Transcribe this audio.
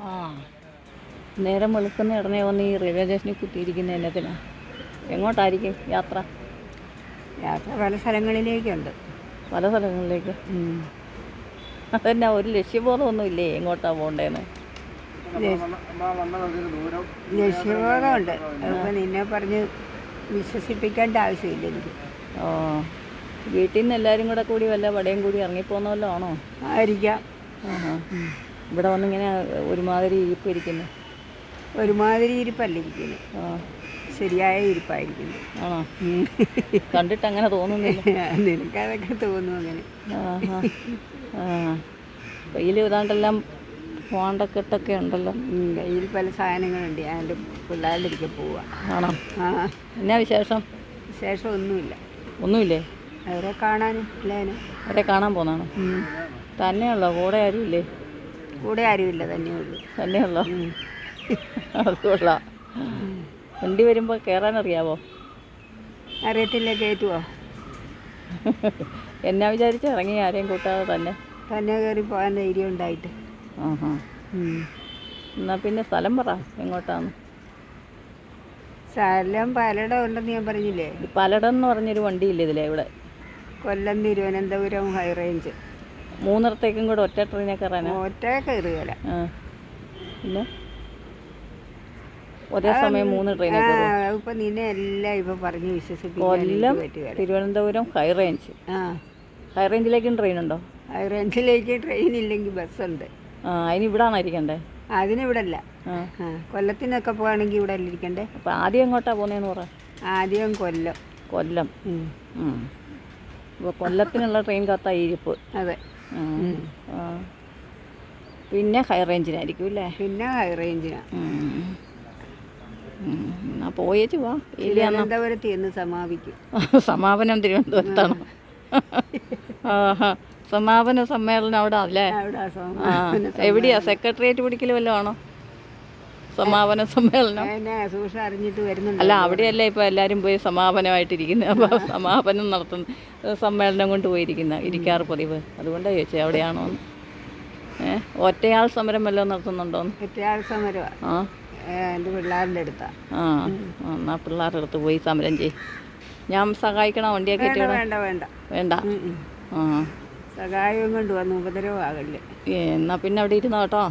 ആ നേരം വെളുക്കുന്ന ഉടനെ വന്ന് ഈ റെയിൽവേ സ്റ്റേഷനിൽ കുത്തിയിരിക്കുന്ന എന്നതിനാ? എങ്ങോട്ടായിരിക്കും യാത്ര? യാത്ര പല സ്ഥലങ്ങളിലേക്കുണ്ട്. പല സ്ഥലങ്ങളിലേക്ക്. അതെന്നാ ഒരു ലക്ഷ്യബോധമൊന്നുമില്ലേ എങ്ങോട്ടാ പോകണ്ടേന്ന്? ലക്ഷ്യബോധമുണ്ട്. അതിപ്പോൾ നിന്നെ പറഞ്ഞ് വിശ്വസിപ്പിക്കേണ്ട ആവശ്യമില്ല എനിക്ക്. ഓ, വീട്ടിൽ നിന്ന് എല്ലാവരും കൂടെ കൂടി വല്ല വടയും കൂടി ഇറങ്ങിപ്പോന്നല്ലോ ആണോ? ആയിരിക്കാം. ഇവിടെ വന്നിങ്ങനെ ഒരുമാതിരി ഇരിപ്പ് ഇരിക്കുന്നു. ഒരുമാതിരി ഇരിപ്പല്ല ഇരിക്കുന്നു, ശരിയായ ഇരിപ്പായിരിക്കുന്നു. ആണോ? കണ്ടിട്ട് അങ്ങനെ തോന്നുന്നില്ല. നിനക്കതൊക്കെ തോന്നും അങ്ങനെ. കയ്യിൽ ഏതാണ്ടെല്ലാം പോണ്ടക്കെട്ടൊക്കെ ഉണ്ടല്ലോ. കയ്യിൽ പല സാധനങ്ങളുണ്ട്. അതിൻ്റെ പിള്ളേരുടെ അടുക്കെ പോവുക. ആണോ? എന്നാ വിശേഷം? വിശേഷം ഒന്നുമില്ല. ഒന്നുമില്ലേ? അവരെ കാണാനും എല്ലാവരും. അവരെ കാണാൻ പോന്നാണ്? തന്നെയുള്ളോ? കൂടെ ആരുമില്ലേ? കൂടെ ആരുമില്ല, തന്നെയുള്ളൂ. തന്നെയുള്ളോ? അത് കൊള്ളാം. വണ്ടി വരുമ്പോൾ കയറാനറിയാവോ? അറിയത്തില്ല. കയറ്റുവോ? എന്നാ വിചാരിച്ച് ഇറങ്ങി? ആരെയും കൂട്ടാതെ തന്നെ കയറി പോകാൻ ധൈര്യം ഉണ്ടായിട്ട്. എന്നാ പിന്നെ സ്ഥലം പറ, എങ്ങോട്ടാന്ന്? സ്ഥലം പലയിടം ഉണ്ടെന്ന് ഞാൻ പറഞ്ഞില്ലേ. പലയിടം എന്ന് പറഞ്ഞൊരു വണ്ടിയില്ലേ ഇതിലെ ഇവിടെ? കൊല്ലം തിരുവനന്തപുരം ഹൈ റേഞ്ച്. മൂന്നിടത്തേക്കും കൂടെ ഒറ്റ ട്രെയിനെ കയറാനാ? ഒറ്റ കയറുകയില്ല. പിന്നെ ഒരേ സമയം 3 ട്രെയിനെ കയറും. ഇപ്പൊ നിന്നെ എല്ലാം ഇപ്പൊ പറഞ്ഞ് വിശ്വസിപ്പിക്കാൻ. Kollam Thiruvananthapuram high range. High റേഞ്ചിലേക്കും ട്രെയിൻ ഉണ്ടോ? ഹൈ റേഞ്ചിലേക്ക് ട്രെയിൻ ഇല്ലെങ്കിൽ ബസ്സുണ്ട്. അതിന് ഇവിടാണോ ഇരിക്കണ്ടേ? അതിനിവിടെ അല്ല. കൊല്ലത്തിനൊക്കെ പോവാണെങ്കിൽ ഇവിടെ അല്ല ഇരിക്കണ്ടേ. അപ്പം ആദ്യം എങ്ങോട്ടാ പോകുന്നതെന്ന് പറ. ആദ്യം കൊല്ലം. കൊല്ലം. അപ്പോൾ കൊല്ലത്തിനുള്ള ട്രെയിൻ കാത്തായിരിപ്പ്. അതെ. പിന്നെ ഹൈ റേഞ്ചിനായിരിക്കും അല്ലേ? പിന്നെ ഹൈ റേഞ്ചിനാണ്. എന്നാ പോയേച്ചു വാ. തിരുവനന്തപുരത്ത് എന്ന് സമാപിക്കും. സമാപനം തിരുവനന്തപുരത്താണോ? സമാപന സമ്മേളനം അവിടെ അല്ലേ? എവിടെയാ? സെക്രട്ടേറിയറ്റ് പിടിക്കൽ വല്ലതും ആണോ സമാപന സമ്മേളനം? അറിഞ്ഞിട്ട് വരുന്നുണ്ട്. അല്ല, അവിടെയല്ലേ ഇപ്പോൾ എല്ലാവരും പോയി സമാപനമായിട്ടിരിക്കുന്നത്. അപ്പോൾ സമാപനം നടത്തുന്ന സമ്മേളനം കൊണ്ട് പോയിരിക്കുന്ന ഇരിക്കാറ് പതിവ്. അതുകൊണ്ടാണ് ചോദിച്ചത് എവിടെയാണോ. ഒറ്റയാൾ സമരം വല്ലതും നടത്തുന്നുണ്ടോന്ന്? ഒറ്റയാൾ സമരമാണ്. എൻ്റെ പിള്ളേരുടെ അടുത്താ. എന്നാ പിള്ളേരുടെ അടുത്ത് പോയി സമരം ചെയ്യും. ഞാൻ സഹായിക്കണോ? വണ്ടിയൊക്കെ വേണ്ട വേണ്ട വേണ്ട. സഹായം കൊണ്ട് വന്ന് ഉപദ്രവമാകല്ലേ. എന്നാ പിന്നെ അവിടെ ഇരുന്നോ കേട്ടോ.